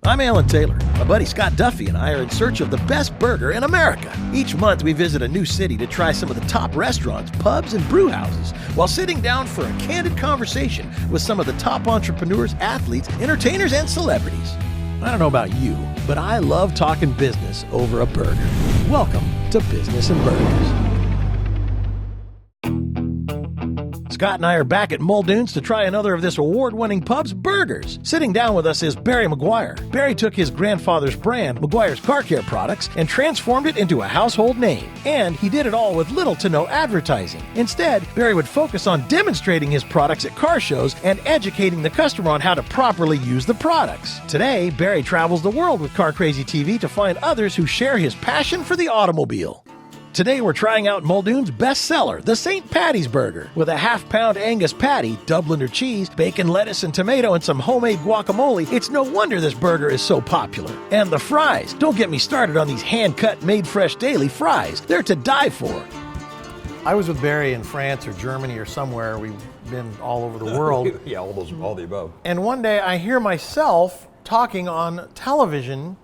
I'm Alan Taylor. My buddy Scott Duffy and I are in search of the best burger in America. Each month we visit a new city to try some of the top restaurants, pubs, and brew houses while sitting down for a candid conversation with some of the top entrepreneurs, athletes, entertainers, and celebrities. I don't know about you, but I love talking business over a burger. Welcome to Business and Burgers. Scott and I are back at Muldoon's to try another of this award-winning pub's burgers. Sitting down with us is Barry Meguiar. Barry took his grandfather's brand, Meguiar's Car Care Products, and transformed it into a household name. And he did it all with little to no advertising. Instead, Barry would focus on demonstrating his products at car shows and educating the customer on how to properly use the products. Today, Barry travels the world with Car Crazy TV to find others who share his passion for the automobile. Today we're trying out Muldoon's bestseller, the St. Paddy's Burger, with a half-pound Angus patty, Dubliner cheese, bacon, lettuce, and tomato, and some homemade guacamole. It's no wonder this burger is so popular. And the fries. Don't get me started on these hand-cut, made-fresh daily fries. They're to die for. I was with Barry in France or Germany or somewhere. We've been all over the world. Yeah, all the above. And one day I hear myself talking on television,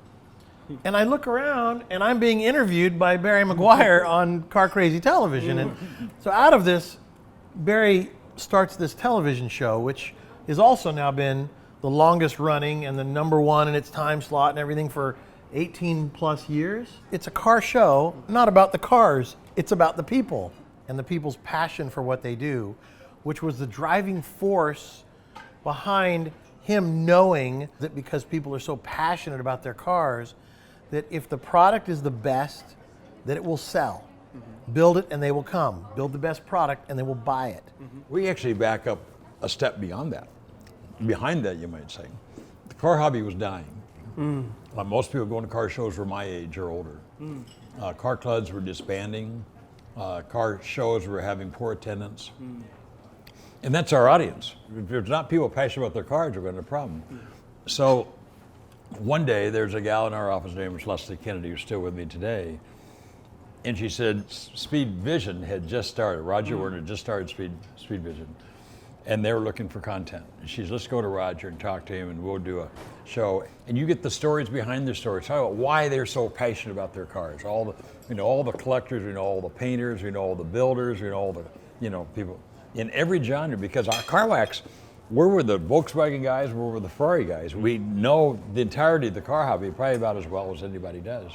and I look around, and I'm being interviewed by Barry Meguiar on Car Crazy Television. And so out of this, Barry starts this television show, which has also now been the longest running and the number one in its time slot and everything for 18 plus years. It's a car show, not about the cars. It's about the people and the people's passion for what they do, which was the driving force behind him knowing that because people are so passionate about their cars, that if the product is the best, that it will sell. Mm-hmm. Build it and they will come. Build the best product and they will buy it. Mm-hmm. We actually back up a step beyond that. Behind that, you might say. The car hobby was dying. Most people going to car shows were my age or older. Car clubs were disbanding. Car shows were having poor attendance. And that's our audience. If there's not people passionate about their cars, we're going to have a problem. So one day, there's a gal in our office named was Leslie Kennedy, who's still with me today, and she said Speed Vision had just started. Roger Werner just started Speed Vision, and they were looking for content. And she's, let's go to Roger and talk to him, and we'll do a show. And you get the stories behind their stories. Talk about why they're so passionate about their cars. All the collectors, all the painters, all the builders, all the people in every genre. Because our car wax. Where were the Volkswagen guys? Where were the Ferrari guys? We know the entirety of the car hobby probably about as well as anybody does.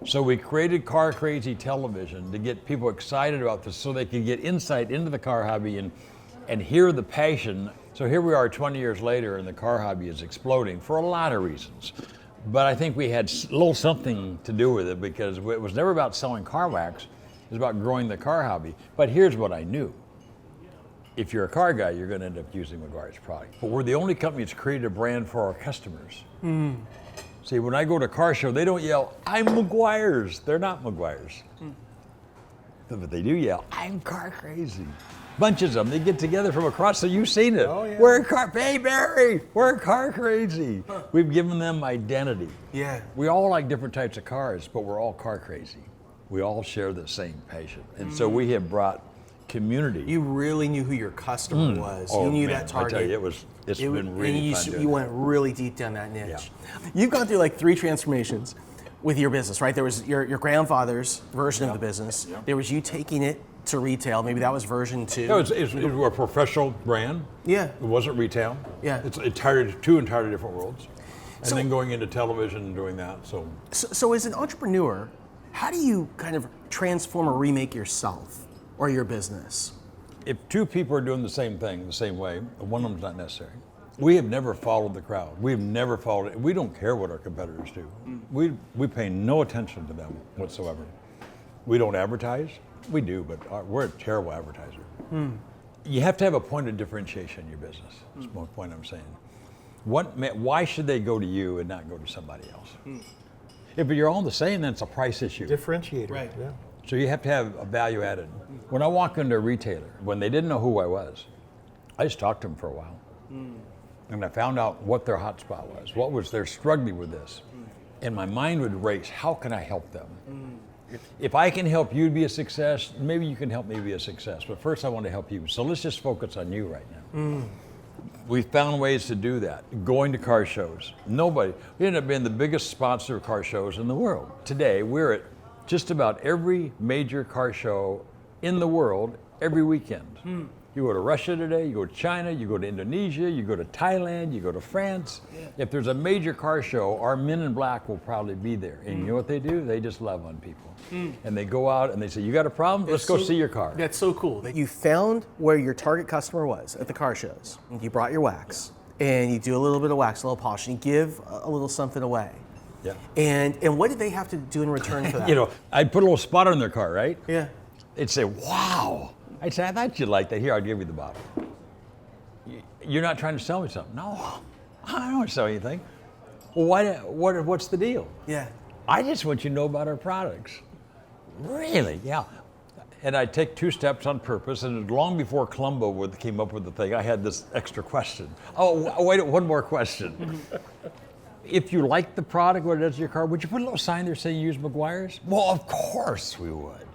So we created Car Crazy Television to get people excited about this so they could get insight into the car hobby and hear the passion. So here we are 20 years later and the car hobby is exploding for a lot of reasons. But I think we had a little something to do with it because it was never about selling car wax. It was about growing the car hobby. But here's what I knew. If you're a car guy, you're going to end up using Meguiar's product. But we're the only company that's created a brand for our customers. See, when I go to a car show, they don't yell, I'm Meguiar's. They're not Meguiar's. But they do yell, I'm Car Crazy. Bunches of them, they get together from across, so you've seen it. Oh, yeah. Hey Barry, we're Car Crazy. We've given them identity. Yeah. We all like different types of cars, but we're all car crazy. We all share the same passion. And so we have brought community. You really knew who your customer was. You knew that target. I tell you, it's been really fun. You went really deep down that niche. Yeah. You've gone through like 3 transformations with your business, right? There was your grandfather's version of the business. Yep. There was you taking it to retail. Maybe that was version 2. No, it was a professional brand. Yeah. It wasn't retail. Yeah. It's two entirely different worlds. And then going into television and doing that. So as an entrepreneur, how do you kind of transform or remake yourself or your business? If 2 people are doing the same thing the same way, one of them's not necessary. We have never followed the crowd. We've never followed it. We don't care what our competitors do. We pay no attention to them whatsoever. We don't advertise. We do, but we're a terrible advertiser. You have to have a point of differentiation in your business. That's the point I'm saying. Why should they go to you and not go to somebody else? If you're all the same, then it's a price issue. Differentiator. Right. Yeah. So you have to have a value added. When I walk into a retailer, when they didn't know who I was, I just talked to them for a while. And I found out what their hot spot was. What was they're struggling with this. And my mind would race, how can I help them? If I can help you be a success, maybe you can help me be a success. But first I want to help you. So let's just focus on you right now. we found ways to do that. Going to car shows. We ended up being the biggest sponsor of car shows in the world. Today, we're at just about every major car show in the world every weekend. You go to Russia today, you go to China, you go to Indonesia, you go to Thailand, you go to France. Yeah. If there's a major car show, our men in black will probably be there. And you know what they do? They just love on people. And they go out and they say, you got a problem? Let's go see your car. That's so cool. That you found where your target customer was at the car shows. You brought your wax and you do a little bit of wax, a little polish, and you give a little something away. Yeah. And what did they have to do in return for that? You know, I'd put a little spot on their car, right? Yeah. They'd say, wow. I'd say, I thought you'd like that. Here, I'll give you the bottle. You're not trying to sell me something. No, I don't want to sell anything. Well, what's the deal? Yeah. I just want you to know about our products. Really? Yeah. And I'd take 2 steps on purpose, and long before Columbo came up with the thing, I had this extra question. Oh, wait, one more question. If you like the product, what it does to your car, would you put a little sign there saying you use Meguiar's? Well, of course we would.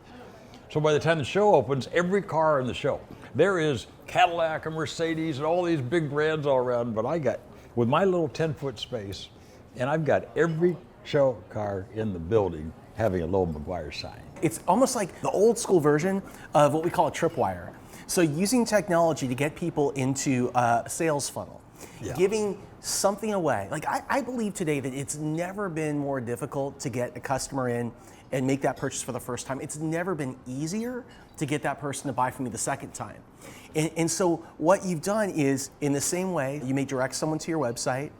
So by the time the show opens, every car in the show, there is Cadillac and Mercedes and all these big brands all around, but I got, with my little 10-foot space, and I've got every show car in the building having a little Meguiar sign. It's almost like the old school version of what we call a tripwire. So using technology to get people into a sales funnel, giving something away. Like I believe today that it's never been more difficult to get a customer in and make that purchase for the first time. It's never been easier to get that person to buy from you the second time. And so what you've done is, in the same way, you may direct someone to your website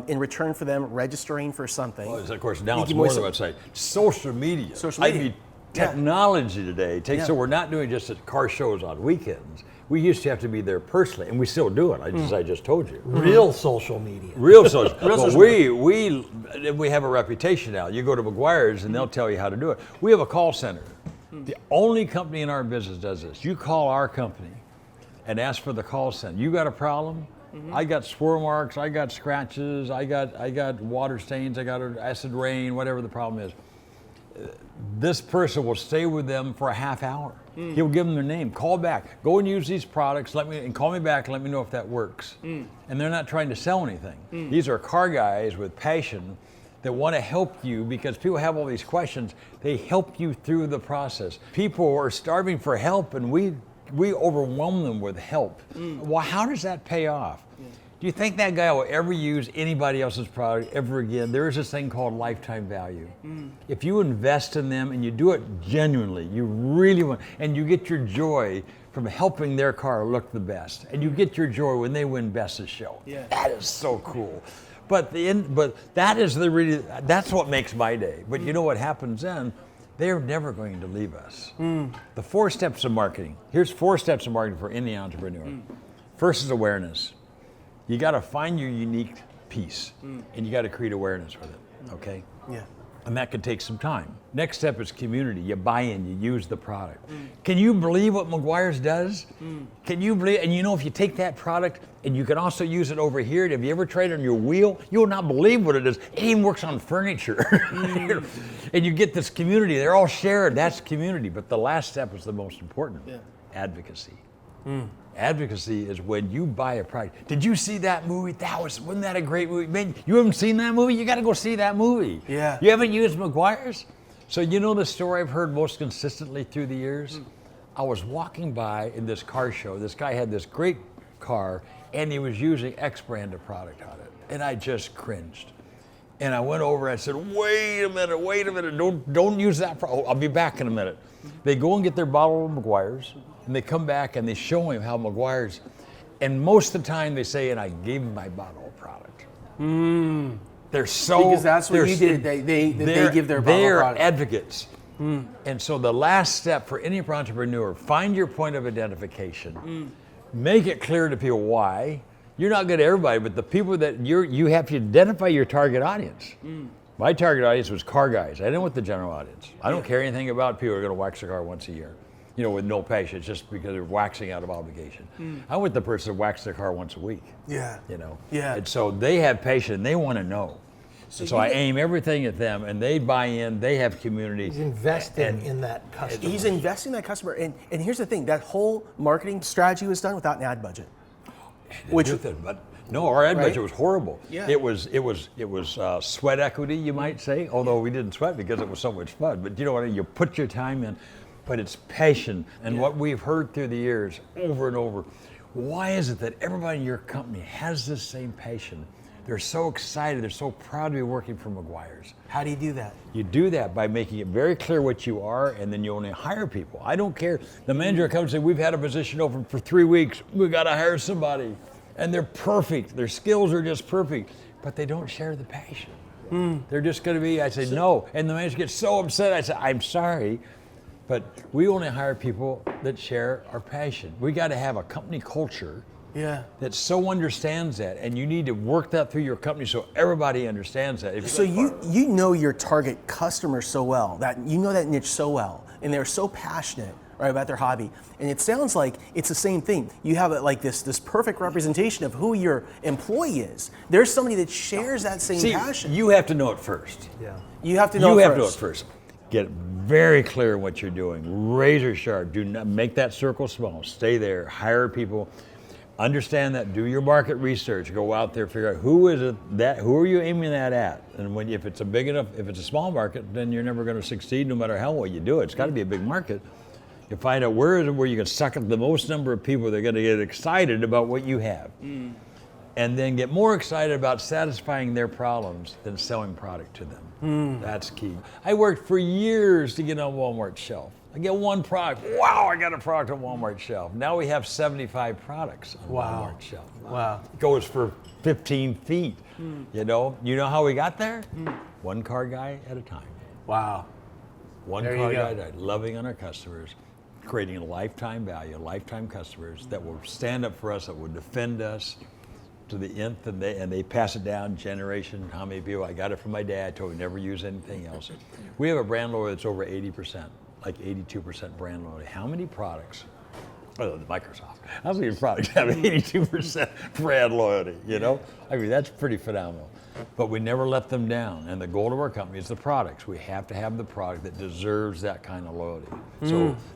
in return for them registering for something. Well, of course, now it's more than a website. Social media. Social media. I mean, technology today takes, so we're not doing just at car shows on weekends. We used to have to be there personally, and we still do it, as I just told you. Real social media. Real social. Well, we have a reputation now. You go to Meguiar's and they'll tell you how to do it. We have a call center. The only company in our business does this. You call our company and ask for the call center. You got a problem? I got swirl marks, I got scratches, I got water stains, I got acid rain, whatever the problem is. This person will stay with them for a half hour. He'll give them their name, call back, go and use these products, and call me back and let me know if that works. And they're not trying to sell anything. These are car guys with passion that want to help you, because people have all these questions. They help you through the process. People are starving for help, and we overwhelm them with help. Well, how does that pay off? Do you think that guy will ever use anybody else's product ever again? There is this thing called lifetime value. If you invest in them and you do it genuinely, you really want, and you get your joy from helping their car look the best, and you get your joy when they win Best of Show. That is so cool. But that is that's what makes my day. But you know what happens then? They're never going to leave us. The 4 steps of marketing. Here's 4 steps of marketing for any entrepreneur. First is awareness. You got to find your unique piece, and you got to create awareness with it, okay? Yeah. And that can take some time. Next step is community. You buy in, you use the product. Can you believe what Meguiar's does? Can you believe, and you know, if you take that product and you can also use it over here, have you ever tried it on your wheel? You will not believe what it is. It even works on furniture. And you get this community, they're all shared, that's community. But the last step is the most important, advocacy. Advocacy is when you buy a product. Did you see that movie? Wasn't that a great movie? Man, you haven't seen that movie? You got to go see that movie. Yeah. You haven't used Meguiar's? So you know the story I've heard most consistently through the years? I was walking by in this car show. This guy had this great car, and he was using X brand of product on it. And I just cringed. And I went over and I said, wait a minute, don't use that. I'll be back in a minute. They go and get their bottle of Meguiar's, and they come back and they show him how Meguiar's, and most of the time they say, and I gave him my bottle of product. They're so, because that's what you did. They give their bottle of product. They're advocates. And so the last step for any entrepreneur, find your point of identification. Make it clear to people why. You're not good at everybody, but the people that you have to identify your target audience. My target audience was car guys. I didn't want the general audience. I don't care anything about people who are going to wax their car once a year, with no patience, just because they're waxing out of obligation. I want the person to wax their car once a week. Yeah. And so they have patience, and they want to know. So I aim everything at them, and they buy in, they have community. He's investing in that customer. He's investing in that customer. And here's the thing, that whole marketing strategy was done without an ad budget. Which, but no, our ad budget was horrible. Yeah. It was sweat equity, you might say, although we didn't sweat because it was so much fun. But you know what, you put your time in, but it's passion. And what we've heard through the years over and over, why is it that everybody in your company has this same passion? They're so excited, they're so proud to be working for Meguiar's. how do you do that? You do that by making it very clear what you are, and then you only hire people. I don't care. The manager comes and says, we've had a position open for 3 weeks. We got to hire somebody. And they're perfect. Their skills are just perfect, but they don't share the passion. They're just going to be, I say, no. And the manager gets so upset. I say, I'm sorry, but we only hire people that share our passion. We got to have a company culture that so understands that, and you need to work that through your company so everybody understands that. So you know your target customer so well, that you know that niche so well, and they're so passionate, right, about their hobby. And it sounds like it's the same thing. You have like this perfect representation of who your employee is. There's somebody that shares that same passion. You have to know it first. Yeah. You have to know it first. Get very clear in what you're doing. Razor sharp. Do not make that circle small. Stay there. Hire people. Understand that. Do your market research. Go out there. Figure out who are you aiming that at. And if it's a small market, then you're never going to succeed, no matter how well you do it. It's got to be a big market. You find out where you can suck up the most number of people that are going to get excited about what you have, and then get more excited about satisfying their problems than selling product to them. That's key. I worked for years to get on Walmart's shelf. I get one product. Wow, I got a product on Walmart's shelf. Now we have 75 products on Walmart's shelf. Wow. It goes for 15 feet. You know how we got there? One car guy at a time. Wow. One There car you go. guy, loving on our customers, creating a lifetime value, lifetime customers that will stand up for us, that will defend us to the nth, and they pass it down generation. How many people? I got it from my dad. Told me never use anything else. We have a brand loyalty that's over 80%, like 82% brand loyalty. How many products? Oh, the Microsoft. How many products have 82% brand loyalty? You know, I mean that's pretty phenomenal. But we never let them down. And the goal of our company is the products. We have to have the product that deserves that kind of loyalty.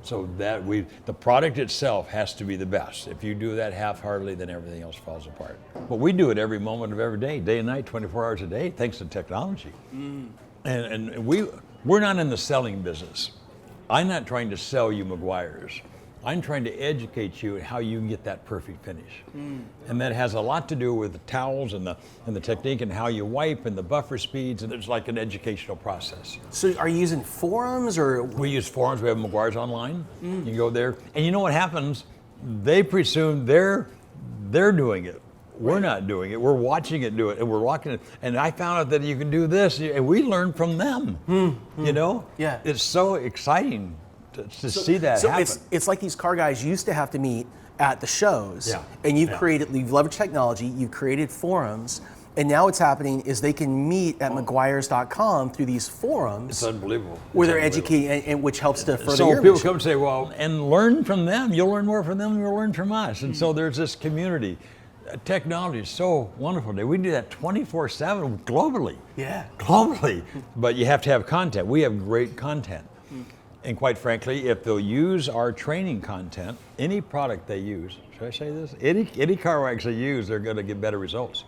So that the product itself has to be the best. If you do that half-heartedly, then everything else falls apart. But we do it every moment of every day and night, 24 hours a day, thanks to technology. And we're not in the selling business. I'm not trying to sell you Meguiar's. I'm trying to educate you on how you can get that perfect finish. And that has a lot to do with the towels and the technique and how you wipe and the buffer speeds, and it's like an educational process. So are you using forums or? We use forums. We have Meguiar's online. You go there, and you know what happens? They presume they're doing it. We're not doing it. We're watching it do it, and we're walking it. And I found out that you can do this, and we learn from them. You know? Yeah. It's so exciting to see that happen. It's like these car guys used to have to meet at the shows, and you've leveraged technology, you've created forums, and now what's happening is they can meet at Meguiars.com through these forums. It's unbelievable. Where they're educating, and which helps to further so your people mission. come and say, well, and learn from them. You'll learn more from them than you'll learn from us. And so there's this community. Technology is so wonderful today. We do that 24/7 globally. Yeah. Globally. But you have to have content. We have great content. And quite frankly, if they'll use our training content, any product they use, should I say this? Any car wax they use, they're going to get better results.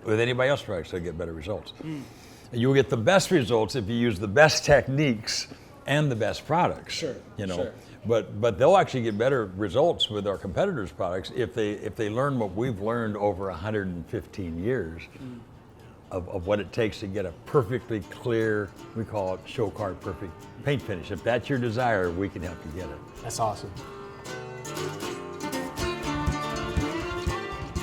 With anybody else's products, they'll get better results. And you'll get the best results if you use the best techniques and the best products. Sure. You know. Sure. But they'll actually get better results with our competitors' products if they learn what we've learned over 115 years of what it takes to get a perfectly clear, we call it show car perfect paint finish. If that's your desire, we can help you get it. That's awesome.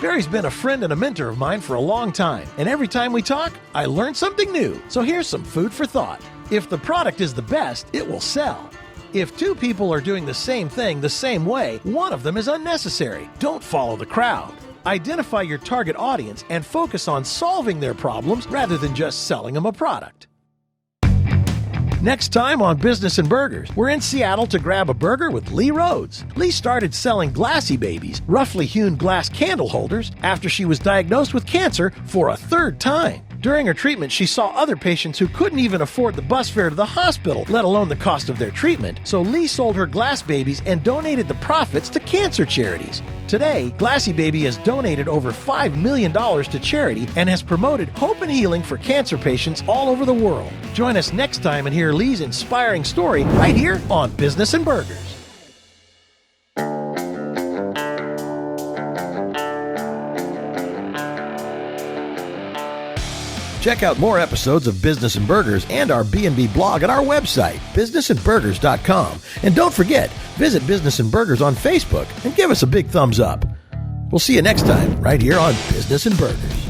Barry's been a friend and a mentor of mine for a long time, and every time we talk, I learn something new. So here's some food for thought. If the product is the best, it will sell. If two people are doing the same thing the same way, one of them is unnecessary. Don't follow the crowd. Identify your target audience and focus on solving their problems rather than just selling them a product. Next time on Business and Burgers, we're in Seattle to grab a burger with Lee Rhodes. Lee started selling glassy babies, roughly hewn glass candle holders, after she was diagnosed with cancer for a third time. During her treatment, she saw other patients who couldn't even afford the bus fare to the hospital, let alone the cost of their treatment. So Lee sold her glass babies and donated the profits to cancer charities. Today, Glassy Baby has donated over $5 million to charity and has promoted hope and healing for cancer patients all over the world. Join us next time and hear Lee's inspiring story right here on Business and Burgers. Check out more episodes of Business and Burgers and our B&B blog at our website, businessandburgers.com. And don't forget, visit Business and Burgers on Facebook and give us a big thumbs up. We'll see you next time right here on Business and Burgers.